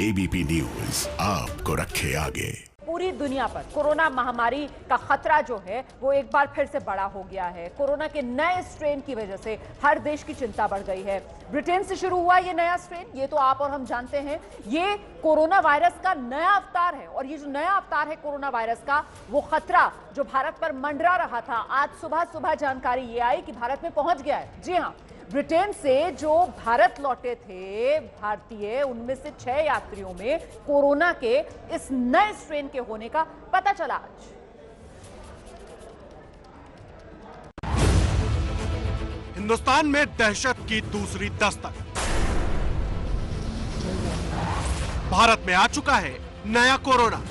ABP news आपको रखे आगे। पूरी दुनिया पर कोरोना महामारी का खतरा जो है वो एक बार फिर से बड़ा हो गया है। कोरोना के नए स्ट्रेन की वजह से हर देश की चिंता बढ़ गई है। ब्रिटेन से शुरू हुआ ये नया स्ट्रेन, ये तो आप और हम जानते हैं, ये कोरोना वायरस का नया अवतार है। और ये जो नया अवतार है कोरोना वायरस का, वो खतरा जो भारत पर मंडरा रहा था, आज सुबह जानकारी ये आई कि भारत में पहुंच गया है। जी हाँ, ब्रिटेन से जो भारत लौटे थे भारतीय, उनमें से 6 यात्रियों में कोरोना के इस नए स्ट्रेन के होने का पता चला आज। हिंदुस्तान में दहशत की दूसरी दस्तक। भारत में आ चुका है नया कोरोना।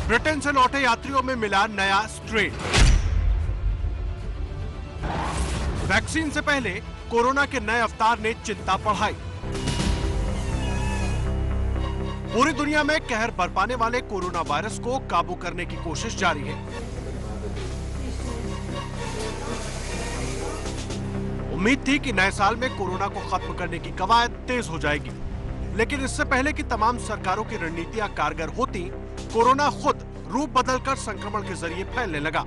ब्रिटेन से लौटे यात्रियों में मिला नया स्ट्रेन। वैक्सीन से पहले कोरोना के नए अवतार ने चिंता बढ़ाई। पूरी दुनिया में कहर बरपाने वाले कोरोना वायरस को काबू करने की कोशिश जारी है। उम्मीद थी कि नए साल में कोरोना को खत्म करने की कवायद तेज हो जाएगी, लेकिन इससे पहले कि तमाम सरकारों की रणनीतियां कारगर होती, कोरोना खुद रूप बदलकर संक्रमण के जरिए फैलने लगा।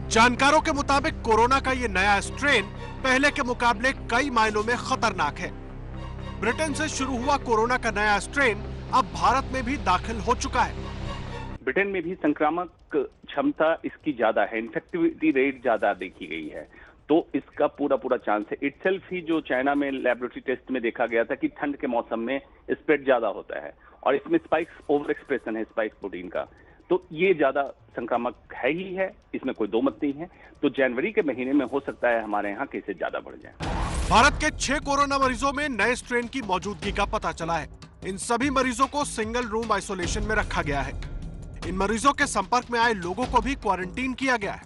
जानकारों के मुताबिक कोरोना का ये नया स्ट्रेन पहले के मुकाबले कई मायनों में खतरनाक है। ब्रिटेन से शुरू हुआ कोरोना का नया स्ट्रेन अब भारत में भी दाखिल हो चुका है। ब्रिटेन में भी संक्रामक क्षमता इसकी ज्यादा है, इन्फेक्टिविटी रेट ज्यादा देखी गई है, तो इसका पूरा चांस है। इटसेल्फ ही जो चाइना में लैबोरेटरी टेस्ट में देखा गया था कि ठंड के मौसम में स्प्रेड ज्यादा होता है और इसमें स्पाइक्स ओवर एक्सप्रेशन है स्पाइक प्रोटीन का, तो ये ज्यादा संक्रामक है ही है, इसमें कोई दो मत नहीं है। तो जनवरी के महीने में हो सकता है हमारे यहाँ केसेस ज्यादा बढ़ जाएं। भारत के 6 कोरोना मरीजों में नए स्ट्रेन की मौजूदगी का पता चला है। इन सभी मरीजों को सिंगल रूम आइसोलेशन में रखा गया है। इन मरीजों के संपर्क में आए लोगों को भी क्वारंटीन किया गया है।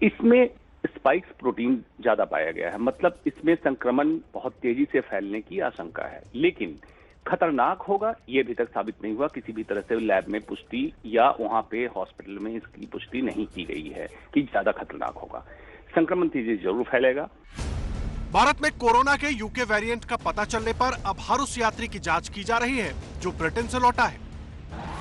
इसमें स्पाइक्स प्रोटीन ज्यादा पाया गया है, मतलब इसमें संक्रमण बहुत तेजी से फैलने की आशंका है, लेकिन खतरनाक होगा ये अभी तक साबित नहीं हुआ। किसी भी तरह से लैब में पुष्टि या वहां पे हॉस्पिटल में इसकी पुष्टि नहीं की गई है कि ज्यादा खतरनाक होगा। संक्रमण तेजी जरूर फैलेगा। भारत में कोरोना के यूके वेरिएंट का पता चलने पर अब हर उस यात्री की जांच की जा रही है जो ब्रिटेन से लौटा है।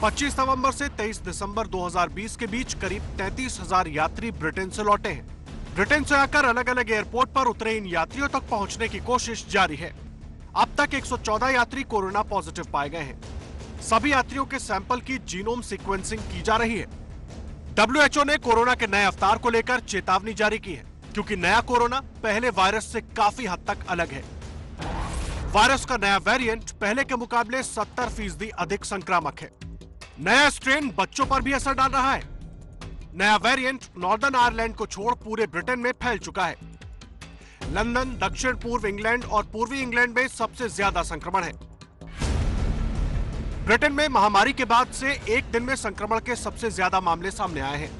25 नवंबर से 23 दिसंबर 2020 के बीच करीब 33,000 यात्री ब्रिटेन से लौटे हैं। ब्रिटेन से आकर अलग अलग एयरपोर्ट पर उतरे इन यात्रियों तक पहुंचने की कोशिश जारी है। अब तक 114 यात्री कोरोना पॉजिटिव पाए गए हैं। सभी यात्रियों के सैंपल की जीनोम सीक्वेंसिंग की जा रही है। WHO ने कोरोना के नए अवतार को लेकर चेतावनी जारी की है, क्योंकि नया कोरोना पहले वायरस से काफी हद तक अलग है। वायरस का नया वेरिएंट पहले के मुकाबले 70% अधिक संक्रामक है। नया स्ट्रेन बच्चों पर भी असर डाल रहा है। नया वेरिएंट नॉर्दर्न आयरलैंड को छोड़ पूरे ब्रिटेन में फैल चुका है। लंदन, दक्षिण पूर्व इंग्लैंड और पूर्वी इंग्लैंड में सबसे ज्यादा संक्रमण है। ब्रिटेन में महामारी के बाद से एक दिन में संक्रमण के सबसे ज्यादा मामले सामने आए हैं।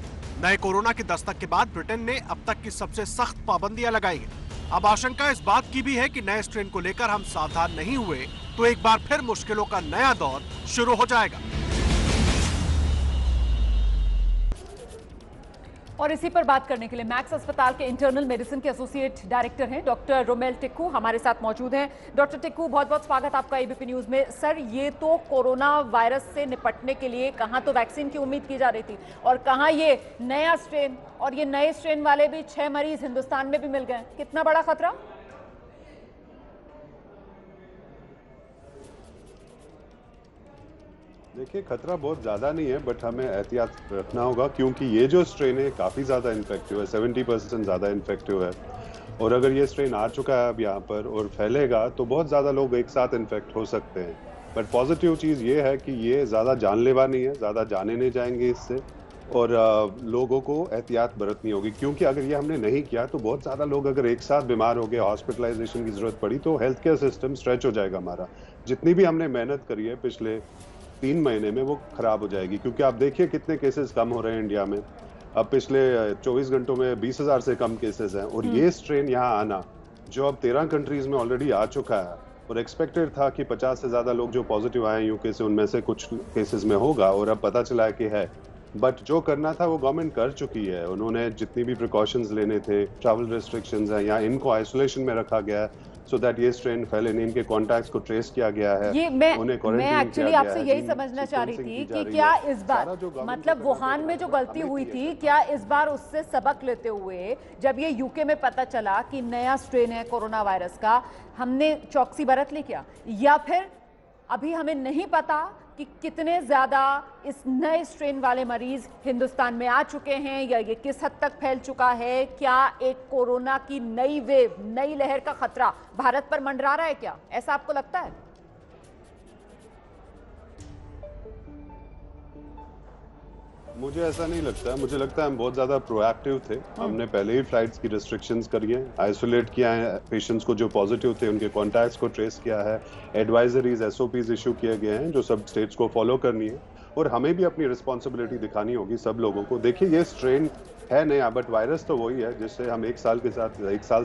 नए कोरोना की दस्तक के बाद ब्रिटेन ने अब तक की सबसे सख्त पाबंदियां लगाई हैं। अब आशंका इस बात की भी है कि नए स्ट्रेन को लेकर हम सावधान नहीं हुए तो एक बार फिर मुश्किलों का नया दौर शुरू हो जाएगा। और इसी पर बात करने के लिए मैक्स अस्पताल के इंटरनल मेडिसिन के एसोसिएट डायरेक्टर हैं डॉक्टर रोमेल टिक्कू हमारे साथ मौजूद हैं। डॉक्टर टिक्कू, बहुत बहुत स्वागत आपका एबीपी न्यूज में। सर, ये तो कोरोना वायरस से निपटने के लिए कहां तो वैक्सीन की उम्मीद की जा रही थी और कहां ये नया स्ट्रेन, और ये नए स्ट्रेन वाले भी 6 मरीज हिंदुस्तान में भी मिल गए। कितना बड़ा खतरा? देखिए, खतरा बहुत ज़्यादा नहीं है, बट हमें एहतियात रखना होगा, क्योंकि ये जो स्ट्रेन है काफ़ी ज़्यादा इन्फेक्टिव है, 70% ज़्यादा इन्फेक्टिव है। और अगर ये स्ट्रेन आ चुका है अब यहाँ पर और फैलेगा तो बहुत ज़्यादा लोग एक साथ इन्फेक्ट हो सकते हैं। बट पॉजिटिव चीज़ ये है कि ये ज़्यादा जानलेवा नहीं है, ज़्यादा जाने नहीं जाएंगे इससे, और लोगों को एहतियात बरतनी होगी, क्योंकि अगर ये हमने नहीं किया तो बहुत ज़्यादा लोग अगर एक साथ बीमार हो गए, हॉस्पिटलाइजेशन की ज़रूरत पड़ी, तो हेल्थ केयर सिस्टम स्ट्रेच हो जाएगा हमारा। जितनी भी हमने मेहनत करी है पिछले 3 महीने में वो खराब हो जाएगी, क्योंकि आप देखिए कितने केसेस कम हो रहे हैं इंडिया में। अब पिछले 24 घंटों में 20,000 से कम केसेस हैं, और ये स्ट्रेन यहाँ आना जो अब 13 कंट्रीज में ऑलरेडी आ चुका है, और एक्सपेक्टेड था कि 50 से ज़्यादा लोग जो पॉजिटिव आए यूके से उनमें से कुछ केसेस में होगा, और अब पता चला है कि है। बट जो करना था वो गवर्नमेंट कर चुकी है। उन्होंने जितनी भी प्रिकॉशंस लेने थे, ट्रैवल रिस्ट्रिक्शंस हैं या इनको आइसोलेशन में रखा गया है, सो दैट ये स्ट्रेन फैले नहीं। इनके कॉन्टैक्ट्स को ट्रेस किया गया है, ये मैं एक्चुअली आपसे यही समझना चाह रही थी कि क्या इस बार मतलब वुहान में जो गलती हुई थी, क्या इस बार उससे सबक लेते हुए जब ये यूके में पता चला कि नया स्ट्रेन है कोरोना वायरस का, हमने चौकसी बरत ली क्या? या फिर अभी हमें नहीं पता कि कितने ज्यादा इस नए स्ट्रेन वाले मरीज हिंदुस्तान में आ चुके हैं या ये किस हद तक फैल चुका है? क्या एक कोरोना की नई वेव, नई लहर का खतरा भारत पर मंडरा रहा है क्या? ऐसा आपको लगता है? मुझे ऐसा नहीं लगता। मुझे लगता है हम बहुत ज़्यादा प्रोएक्टिव थे। हमने पहले ही फ्लाइट्स की रिस्ट्रिक्शंस करी है, आइसोलेट किया है पेशेंट्स को जो पॉजिटिव थे, उनके कॉन्टैक्ट्स को ट्रेस किया है, एडवाइजरीज SOPs इशू किए गए हैं जो सब स्टेट्स को फॉलो करनी है, और हमें भी अपनी रिस्पॉन्सिबिलिटी दिखानी होगी सब लोगों को। देखिए ये स्ट्रेन है नया, बट वायरस तो वही है जिससे हम एक साल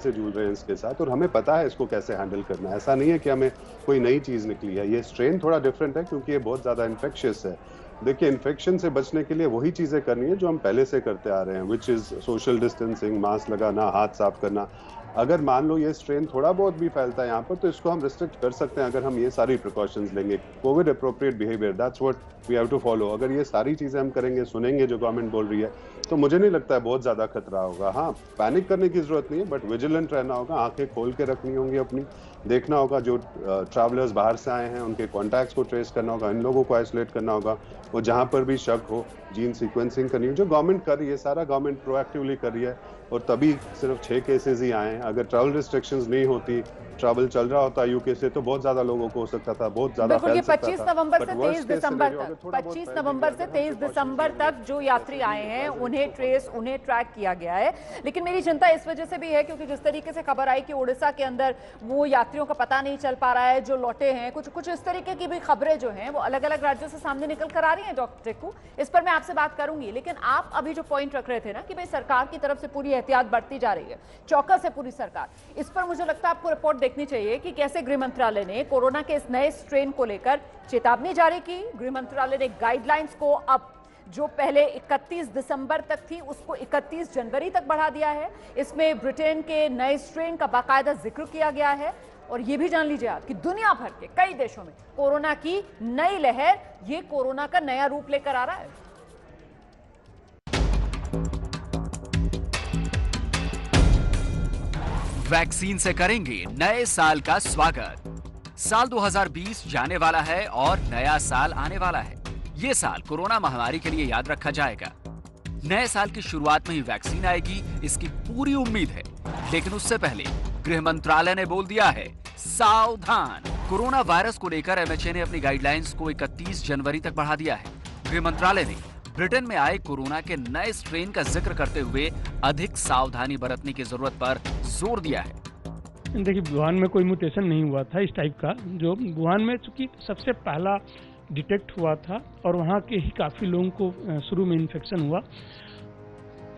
से जूझ रहे हैं इसके साथ, और हमें पता है इसको कैसे हैंडल करना है। ऐसा नहीं है कि हमें कोई नई चीज़ निकली है। ये स्ट्रेन थोड़ा डिफरेंट है क्योंकि ये बहुत ज़्यादा इन्फेक्शियस है। देखिए इन्फेक्शन से बचने के लिए वही चीज़ें करनी है जो हम पहले से करते आ रहे हैं, which is social distancing, mask लगाना, हाथ साफ करना। अगर मान लो ये स्ट्रेन थोड़ा बहुत भी फैलता है यहाँ पर, तो इसको हम रिस्ट्रिक्ट कर सकते हैं अगर हम ये सारी प्रिकॉशंस लेंगे। Covid appropriate behaviour, that's what we have to follow. अगर ये सारी चीज़ें हम करेंगे, सुनेंगे जो गवर्नमेंट बोल रही है, तो मुझे नहीं लगता है बहुत ज़्यादा खतरा होगा। हाँ, पैनिक करने की जरूरत नहीं है, बट विजिलेंट रहना होगा, आंखें खोल के रखनी होंगी अपनी, देखना होगा जो ट्रैवलर्स बाहर से आए हैं उनके कॉन्टैक्ट्स को ट्रेस करना होगा, इन लोगों को आइसोलेट करना होगा, और जहाँ पर भी शक हो जीन सीक्वेंसिंग करनी है, जो गवर्नमेंट कर रही है, सारा गवर्नमेंट प्रोएक्टिवली कर रही है। और तभी सिर्फ 6 केसेस ही आए हैं। अगर ट्रैवल रिस्ट्रिक्शंस नहीं होती, ट्रैवल चल रहा होता यूके से, तो बहुत ज्यादा लोगों को हो सकता था, बहुत ज्यादा फैल सकता था। 25 नवंबर से 23 दिसंबर तक 25 नवंबर से 23 दिसंबर तक जो यात्री आए हैं उन्हें ट्रैक किया गया है। लेकिन मेरी चिंता इस वजह से भी है क्योंकि जिस तरीके से खबर आई कि उड़ीसा के अंदर वो यात्रियों का पता नहीं चल पा रहा है जो लौटे हैं, कुछ इस तरीके की भी खबरें जो हैं वो अलग अलग राज्यों से सामने निकल कर आ रही हैं। डॉक्टर टेक्कू, इस पर मैं आपसे बात करूंगी, लेकिन आप अभी जो पॉइंट रख रहे थे ना कि भाई सरकार की तरफ से पूरी एहतियात बरती जा रही है, चौकस है पूरी सरकार, इस पर मुझे लगता है आपको रिपोर्ट देखनी चाहिए कि कैसे गृह मंत्रालय ने कोरोना के इस नए स्ट्रेन को लेकर चेतावनी जारी की। गृह मंत्रालय ने गाइडलाइंस को अब जो पहले 31 दिसंबर तक थी उसको 31 जनवरी तक बढ़ा दिया है। इसमें ब्रिटेन के नए स्ट्रेन का बाकायदा जिक्र किया गया है। और ये भी जान लीजिए आप कि दुनिया भर के कई देशों में कोरोना की नई लहर, ये कोरोना का नया रूप लेकर आ रहा है। वैक्सीन से करेंगे नए साल का स्वागत। साल 2020 जाने वाला है और नया साल आने वाला है। ये साल कोरोना महामारी के लिए याद रखा जाएगा। नए साल की शुरुआत में ही वैक्सीन आएगी, इसकी पूरी उम्मीद है। लेकिन उससे पहले गृह मंत्रालय ने बोल दिया है सावधान। कोरोना वायरस को लेकर MHA ने अपनी गाइडलाइंस को 31 जनवरी तक बढ़ा दिया है। गृह मंत्रालय ने ब्रिटेन में आए कोरोना के नए स्ट्रेन का जिक्र करते हुए अधिक सावधानी बरतने की जरूरत पर जोर दिया है। देखिए, वुहान में कोई म्यूटेशन नहीं हुआ था इस टाइप का, जो वुहान में चूंकि सबसे पहला डिटेक्ट हुआ था और वहाँ के ही काफ़ी लोगों को शुरू में इन्फेक्शन हुआ।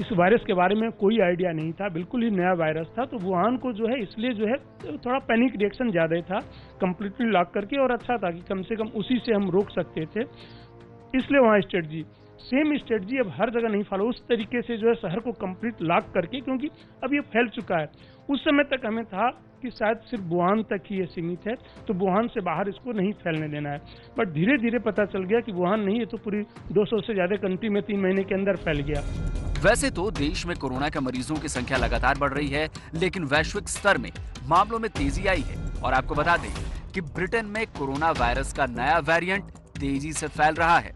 इस वायरस के बारे में कोई आइडिया नहीं था, बिल्कुल ही नया वायरस था। तो वुहान को जो है इसलिए जो है थोड़ा पैनिक रिएक्शन ज़्यादा था, कम्प्लीटली लॉक करके, और अच्छा था कि कम से कम उसी से हम रोक सकते थे। इसलिए वहाँ स्ट्रेटजी सेम स्ट्रेटजी अब हर जगह नहीं फॉलो, उस तरीके से जो है शहर को कंप्लीट लॉक करके, क्योंकि अब ये फैल चुका है। उस समय तक हमें था कि शायद सिर्फ वुहान तक ही ये सीमित है, तो वुहान से बाहर इसको नहीं फैलने देना है। बट धीरे धीरे पता चल गया कि वुहान नहीं, ये तो पूरी 200 से ज्यादा कंट्री में 3 महीने के अंदर फैल गया। वैसे तो देश में कोरोना के मरीजों की संख्या लगातार बढ़ रही है, लेकिन वैश्विक स्तर में मामलों में तेजी आई है। और आपको बता दें कि ब्रिटेन में कोरोना वायरस का नया वेरिएंट तेजी से फैल रहा है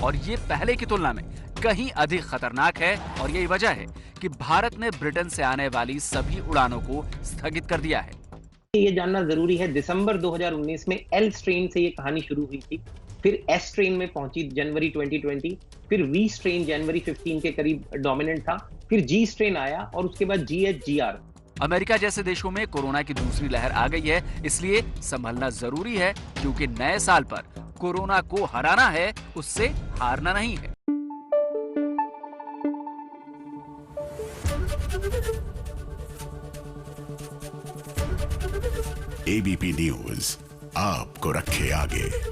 और ये पहले की तुलना में कहीं अधिक खतरनाक है। और यही वजह है कि भारत ने ब्रिटेन से आने वाली सभी उड़ानों को स्थगित कर दिया है। ये जानना जरूरी है, दिसंबर 2019 में एल स्ट्रेन से ये कहानी शुरू हुई थी, फिर एस स्ट्रेन में पहुंची जनवरी 2020, फिर वी स्ट्रेन जनवरी 15 के करीब डोमिनेंट था, फिर जी स्ट्रेन आया और उसके बाद GH/GR। अमेरिका जैसे देशों में कोरोना की दूसरी लहर आ गई है, इसलिए संभलना जरूरी है, क्योंकि नए साल पर कोरोना को हराना है, उससे हारना नहीं है। ABP न्यूज आपको रखे आगे।